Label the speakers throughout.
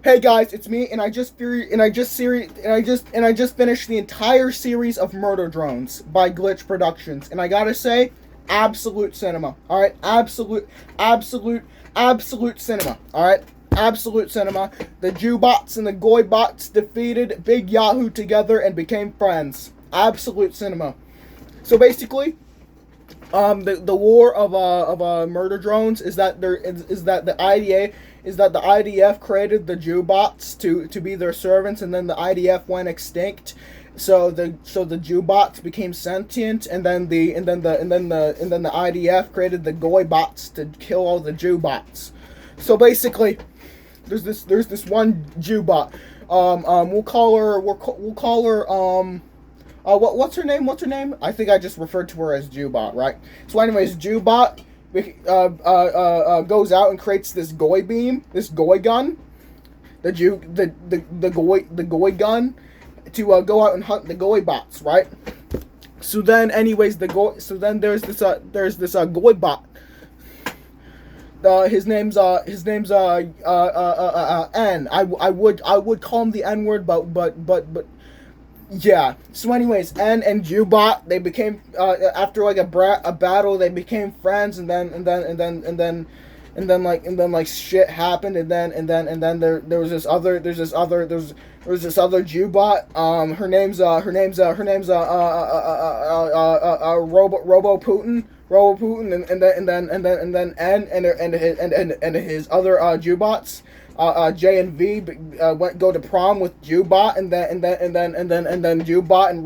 Speaker 1: Hey guys, it's me, and I just finished the entire series of Murder Drones by Glitch Productions, and I gotta say, absolute cinema. All right, absolute cinema. All right, absolute cinema. The Jewbots and the Goybots defeated Big Yahoo together and became friends. Absolute cinema. So basically, the war of murder drones is that the IDF created the Jewbots to be their servants, and then the IDF went extinct. So the Jewbots became sentient, and then the IDF created the Goybots to kill all the Jewbots. So basically, there's this one Jewbot. We'll call her what's her name? What's her name? I think I just referred to her as Jewbot, right? So, anyways, Jewbot goes out and creates this Goy beam, this Goy gun, the Goy gun, to go out and hunt the Goy bots, right? So then, anyways, there's this Goy bot. His name's N. I would call him the N word, but. Yeah. So, anyways, N and Jewbot, they became after like a battle, they became friends, and then shit happened, and then there was this other Jewbot. Her name's Robo Putin. And then N and his other Jewbots. J and V go to prom with Jewbot, and then Jewbot and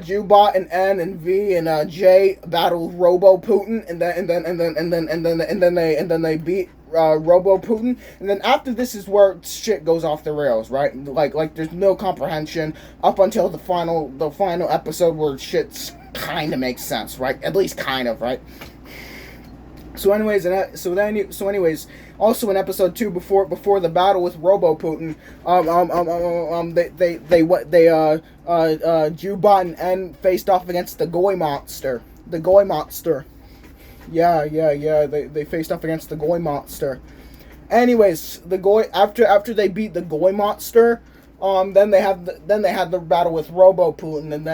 Speaker 1: Jewbot and N and V and J battle Robo Putin, and then they beat Robo Putin, and then after this is where shit goes off the rails, right? Like there's no comprehension up until the final episode where shit kind of makes sense, right? At least kind of, right? So anyways, also in episode 2, before the battle with Robo Putin, Jewbot and N faced off against the Goy monster. The Goy monster. Yeah. They faced off against the Goy monster. Anyways, the Goy after they beat the Goy monster, then they had the battle with Robo Putin, and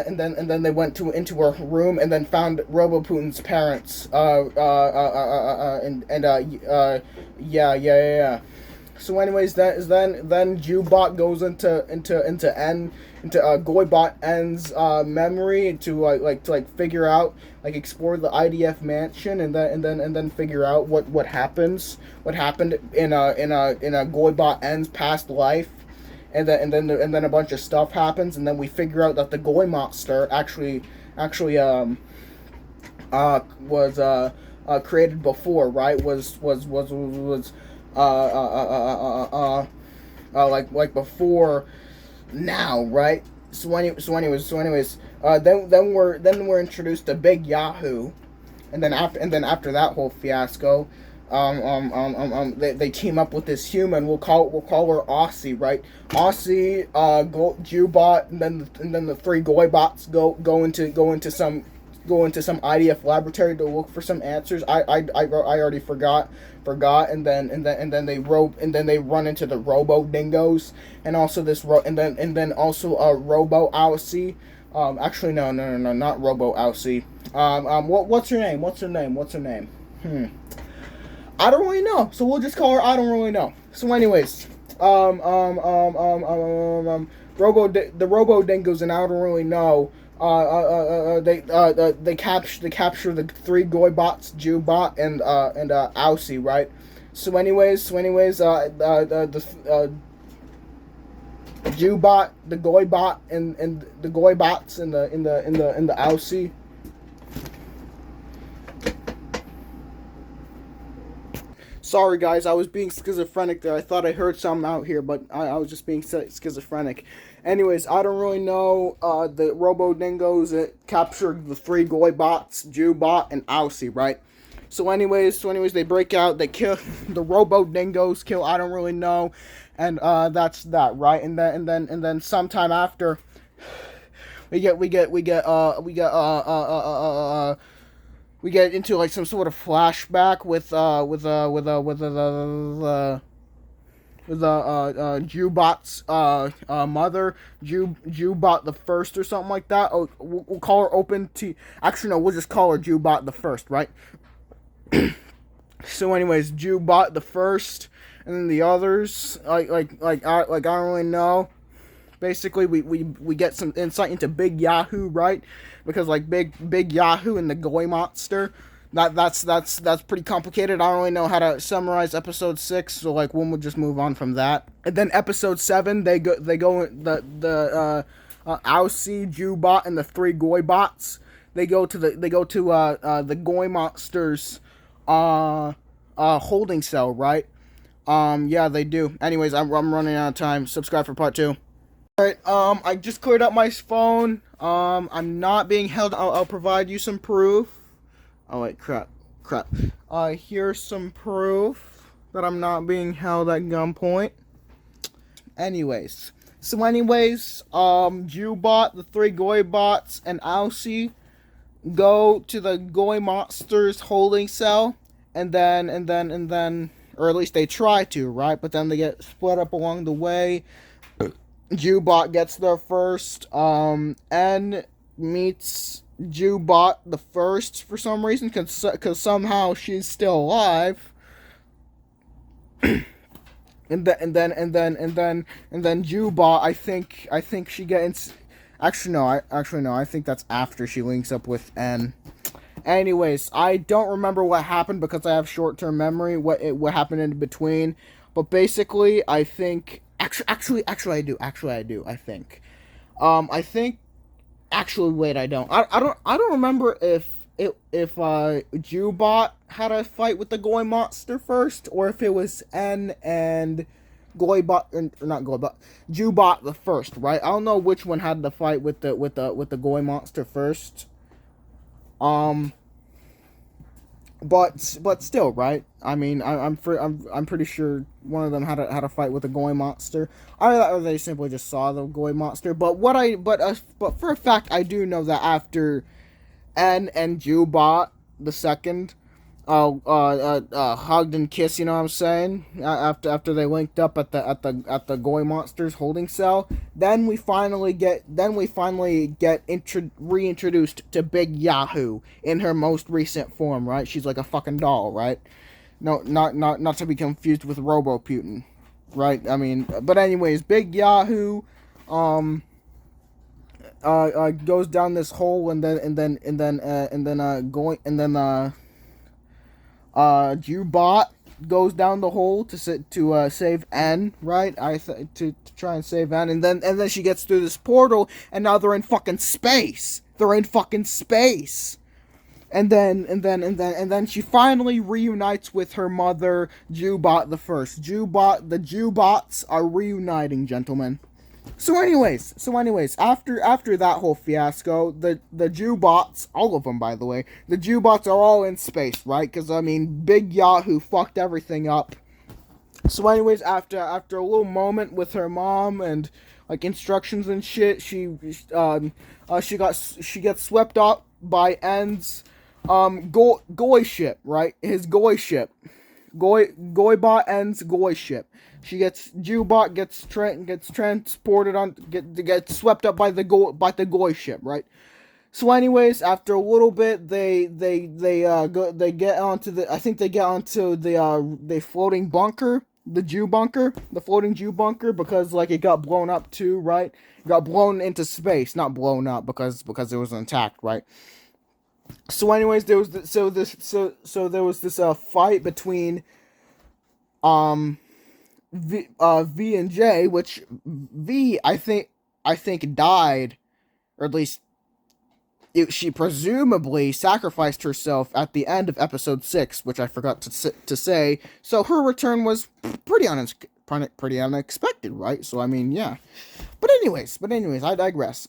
Speaker 1: then they went into her room and then found Robo Putin's parents. Yeah. So anyways, then Jewbot goes into Goybot N's memory to figure out, explore the IDF mansion, and then figure out what happened in a Goybot N's past life. And then a bunch of stuff happens, and then we figure out that the Goy monster actually was created before, right? Was before now, right? So anyways, then we're introduced to Big Yahoo, and then after that whole fiasco, they team up with this human. We'll call her Aussie, right? Aussie, Jewbot, and then the three Goybots go into some IDF laboratory to look for some answers. I already forgot, and then they run into the Robo Dingoes, and also Robo Aussie. Actually, no, not Robo Aussie. What's her name? I don't really know, so we'll just call her I don't really know. So anyways, the Robo Dingoes, and I don't really know. They capture the three Goybots, Jewbot and Aussie, right? So anyways, the Jewbot, the Goybot, and the Goybots in the Aussie. Sorry guys, I was being schizophrenic there. I thought I heard something out here, but I was just being schizophrenic. Anyways, I don't really know. The Robo Dingoes captured the three Goybots, Jewbot, and Aussie, right? So anyways, they break out. They kill the Robo Dingoes. Kill I don't really know, and that's that, right? And then sometime after, we get into some sort of flashback with Jubot's mother, Jubot the First or something like that. Oh, we'll call her Open T. Actually, no, we'll just call her Jubot the First, right? So, anyways, Jubot the First, and then the others, I don't really know. Basically, we get some insight into Big Yahoo, right? Because like Big Yahoo and the Goy Monster, that's pretty complicated. I don't really know how to summarize episode 6, so like we'll just move on from that. And then episode 7, they go the Aussie, Jubot, and the 3 Goy bots. They go to the Goy Monsters holding cell, right? Yeah, they do. Anyways, I'm running out of time. Subscribe for part 2. Alright, I just cleared up my phone. I'm not being held. I'll provide you some proof. Oh, wait, crap. Here's some proof that I'm not being held at gunpoint. Anyways, Jubot, the 3 Goy bots, and Aussie go to the Goy Monsters holding cell, and then, or at least they try to, right? But then they get split up along the way. Jubot gets there first. N meets Jubot the First for some reason, cause somehow she's still alive. and then Jubot, I think she gets. Actually no. I think that's after she links up with N. Anyways, I don't remember what happened because I have short-term memory. What happened in between, but basically, I think. Actually, I do. I think. I think. Actually, wait, I don't. I don't remember if Jubot had a fight with the Goy Monster first, or if it was N and Goybot, or not Goybot, Jubot the First, right? I don't know which one had the fight with the Goy Monster first. But still, right? I mean, I'm pretty sure one of them had a fight with a Goy Monster, or they simply just saw the Goy Monster. But for a fact, I do know that after N and Jubot the Second hugged and kissed, you know what I'm saying? After they linked up at the Goy Monsters holding cell, then we finally get reintroduced to Big Yahoo in her most recent form, right? She's like a fucking doll, right? No, not to be confused with Robo Putin, right? I mean, but anyways, Big Yahoo goes down this hole, and then Jubot goes down the hole to save N, right? To try and save N, and then she gets through this portal, and now they're in fucking space. And then she finally reunites with her mother, Jubot the First. The Jubots are reuniting, gentlemen. So anyways, after that whole fiasco, the Jubots, all of them by the way, the Jubots are all in space, right? Because I mean, Big Yahoo fucked everything up. So anyways, after a little moment with her mom and like instructions and shit, she gets swept up by N's Goy ship, right? His Goy ship. Goybot ends Goy ship. Jubot gets transported gets swept up by the Goy ship, right? So anyways, after a little bit, they get onto the floating bunker, the floating Jew bunker, because like it got blown up too, right? It got blown into space, not blown up because it was intact, right? So anyways, there was this fight between V and J, which V I think died, or at least she presumably sacrificed herself at the end of episode 6, which I forgot to say. So her return was pretty unexpected, right? So I mean, yeah. But anyways, I digress.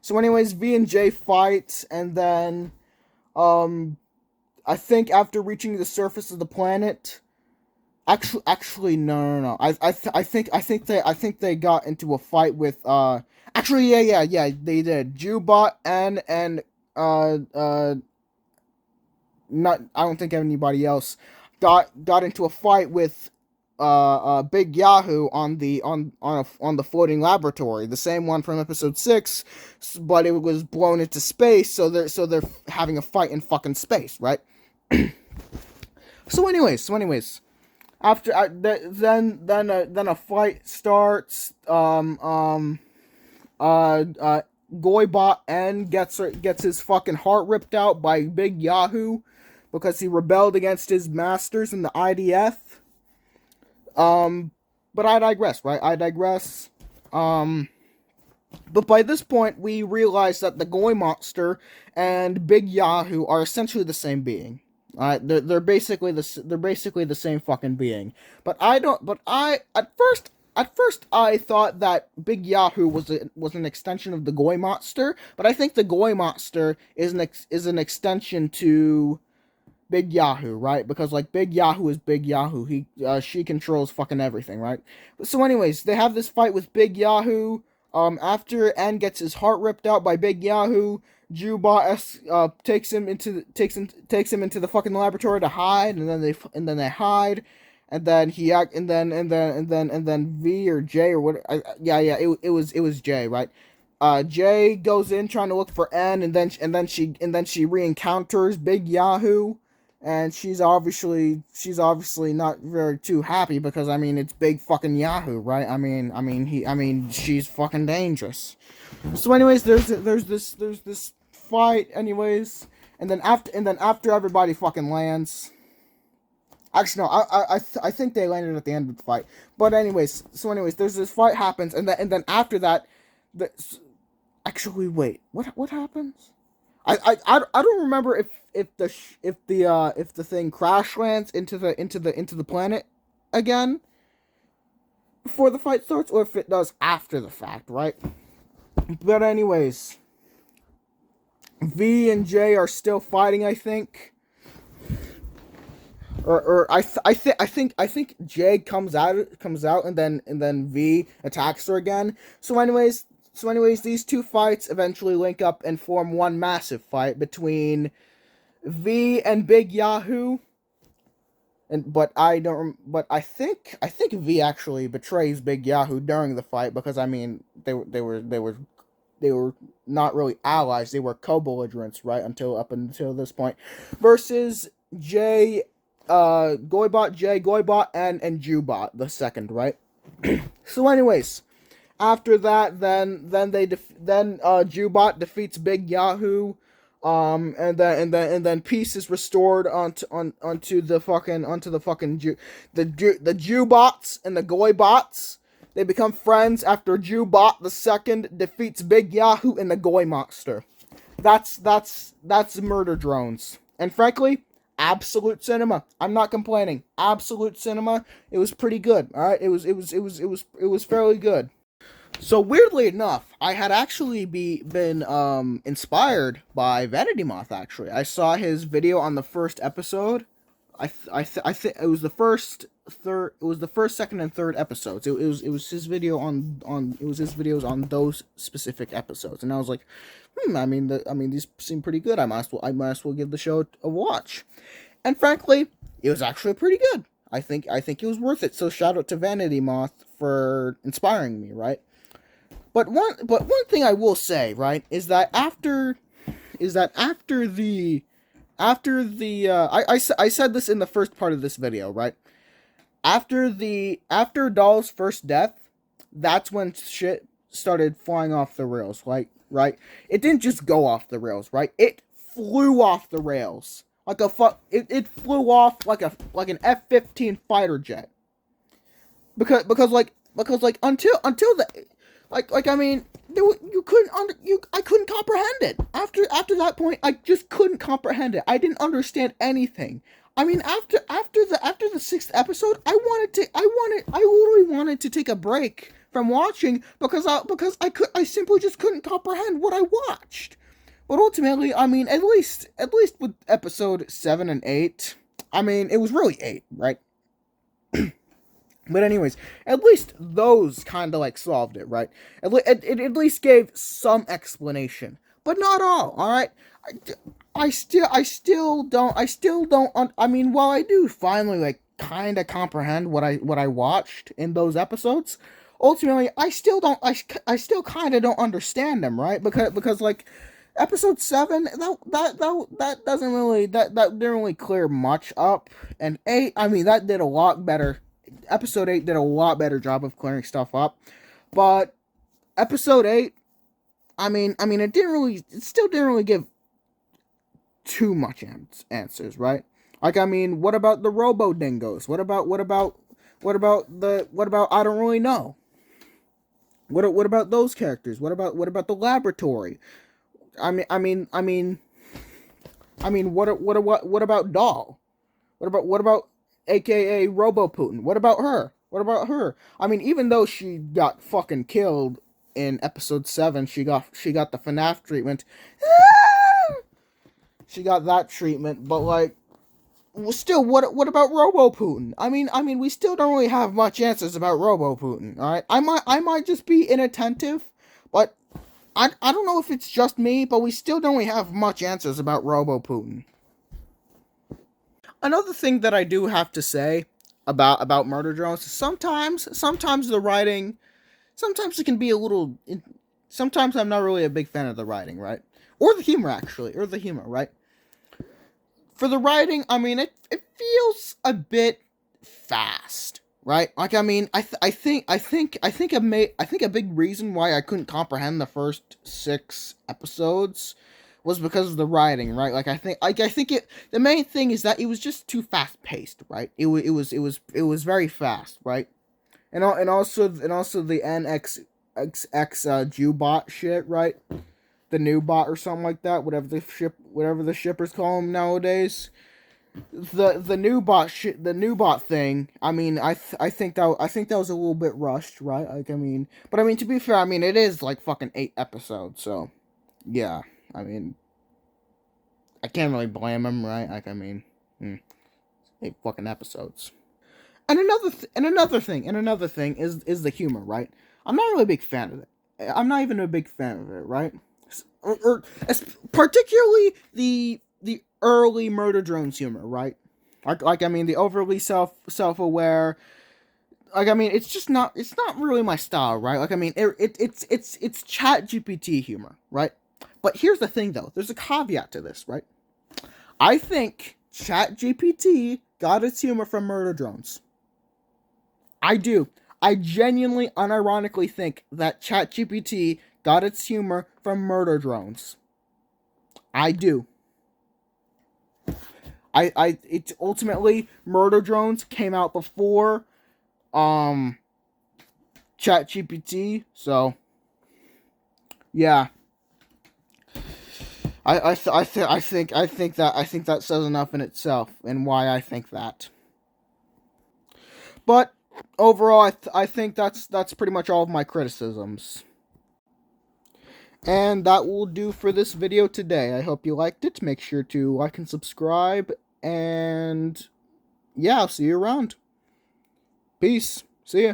Speaker 1: So anyways, V and J fight, and then I think after reaching the surface of the planet, actually no. I think they got into a fight with actually yeah they did. Jubot and not, I don't think anybody else got into a fight with Big Yahoo on the floating laboratory, the same one from episode 6, but it was blown into space, so they're having a fight in fucking space, right? So anyways, after then a fight starts. Goybot N gets his fucking heart ripped out by Big Yahoo because he rebelled against his masters in the IDF. But I digress, right? I digress. But by this point, we realize that the Goy Monster and Big Yahoo are essentially the same being. They're basically the same fucking being. But at first I thought that Big Yahoo was an extension of the Goy Monster, but I think the Goy Monster is an extension to Big Yahoo, right? Because like Big Yahoo is Big Yahoo. She controls fucking everything, right? So anyways, they have this fight with Big Yahoo. After N gets his heart ripped out by Big Yahoo, Jubot takes him into the fucking laboratory to hide, and then they hide, and then V or J or what? It was J, right? J goes in trying to look for N, and then she re-encounters Big Yahoo, and she's obviously not very too happy because I mean it's Big fucking Yahoo, right? I mean she's fucking dangerous. So anyways, there's this fight anyways, and then after everybody fucking lands. Actually, no, I think they landed at the end of the fight. But anyways, there's this fight happens, and then after that, actually wait, what happens? I don't remember if the thing crash lands into the planet again before the fight starts, or if it does after the fact, right? But anyways, V and J are still fighting, I think. I think J comes out and then V attacks her again. So anyways, these two fights eventually link up and form one massive fight between V and Big Yahoo. But I think V actually betrays Big Yahoo during the fight because I mean they were not really allies, they were co-belligerents, right? Until this point. Versus J, Goybot, and Jubot the second, right? So anyways, after that, then Jubot defeats Big Yahoo, and then peace is restored onto the fucking the Jubots and the Goybots. They become friends after Jubot the second defeats Big Yahoo and the Goy Monster. That's Murder Drones, and frankly, absolute cinema. I'm not complaining. Absolute cinema. It was pretty good. All right, it was fairly good. So weirdly enough, I had actually been inspired by Vanity Moth. Actually, I saw his video on the first episode. I think it was the first, second, and third episodes. It was his video on it was his videos on those specific episodes, and I was like, I mean these seem pretty good. I might as well give the show a watch. And frankly, it was actually pretty good. I think it was worth it. So shout out to Vanity Moth for inspiring me, right? But one thing I will say, right, is that after I said this in the first part of this video, right? After Doll's first death, that's when shit started flying off the rails, like, right? It didn't just go off the rails, right? It flew off the rails. It flew off like an F-15 fighter jet. Because until the I mean, I couldn't comprehend it. After that point, I just couldn't comprehend it. I didn't understand anything. I mean, after the sixth episode, I literally wanted to take a break from watching because I simply just couldn't comprehend what I watched. But ultimately, I mean, at least with episode 7 and 8, I mean, it was really 8, right? But anyways, at least those kind of like solved it, right? It at least gave some explanation, but not all right? I still don't, I mean, while I do finally like kind of comprehend what I watched in those episodes, ultimately I still don't I still kind of don't understand them, right? Because like episode 7, that doesn't really that didn't really clear much up, and 8, I mean, that did a lot better. Episode 8 did a lot better job of clearing stuff up, but episode 8, it still didn't really give too much answers, right? Like, I mean, what about the Robo Dingoes? What about I don't really know. What about those characters? What about the laboratory? What about Doll? What about AKA Robo Putin? What about her? What about her? I mean, even though she got fucking killed in episode 7, she got the FNAF treatment. She got that treatment, but like, still, what about Robo Putin? I mean, we still don't really have much answers about Robo Putin. All right, I might just be inattentive, but I don't know if it's just me, but we still don't really have much answers about Robo Putin. Another thing that I do have to say about Murder Drones is sometimes the writing, sometimes it can be a little. Sometimes I'm not really a big fan of the writing, right? Or the humor, actually, right? For the writing, I mean, it feels a bit fast, right? Like, I mean, I think a big reason why I couldn't comprehend the first 6 episodes was because of the writing, right? Like, I think the main thing is that it was just too fast paced, right? It was very fast, right? And also the NXX Jewbot shit, right? The new bot or something like that, whatever the shippers call them nowadays. The new bot thing. I mean, I think that was a little bit rushed, right? Like, I mean, but I mean, to be fair, I mean, it is like fucking 8 episodes, so yeah. I mean, I can't really blame him, right? Like, I mean, 8 fucking episodes. And another thing is the humor, right? I'm not really a big fan of it. I'm not even a big fan of it, right? Or particularly the early Murder Drones humor, right? Like I mean, the overly self-aware. Like, I mean, it's not really my style, right? Like, I mean, it's Chat GPT humor, right? But here's the thing, though. There's a caveat to this, right? I think Chat GPT got its humor from Murder Drones. I do. I genuinely, unironically think that Chat GPT got its humor from Murder Drones. I do. It's ultimately, Murder Drones came out before ChatGPT, so yeah. I think that says enough in itself and why I think that. But overall, I think that's pretty much all of my criticisms. And that will do for this video today. I hope you liked it. Make sure to like and subscribe. And yeah, I'll see you around. Peace. See ya.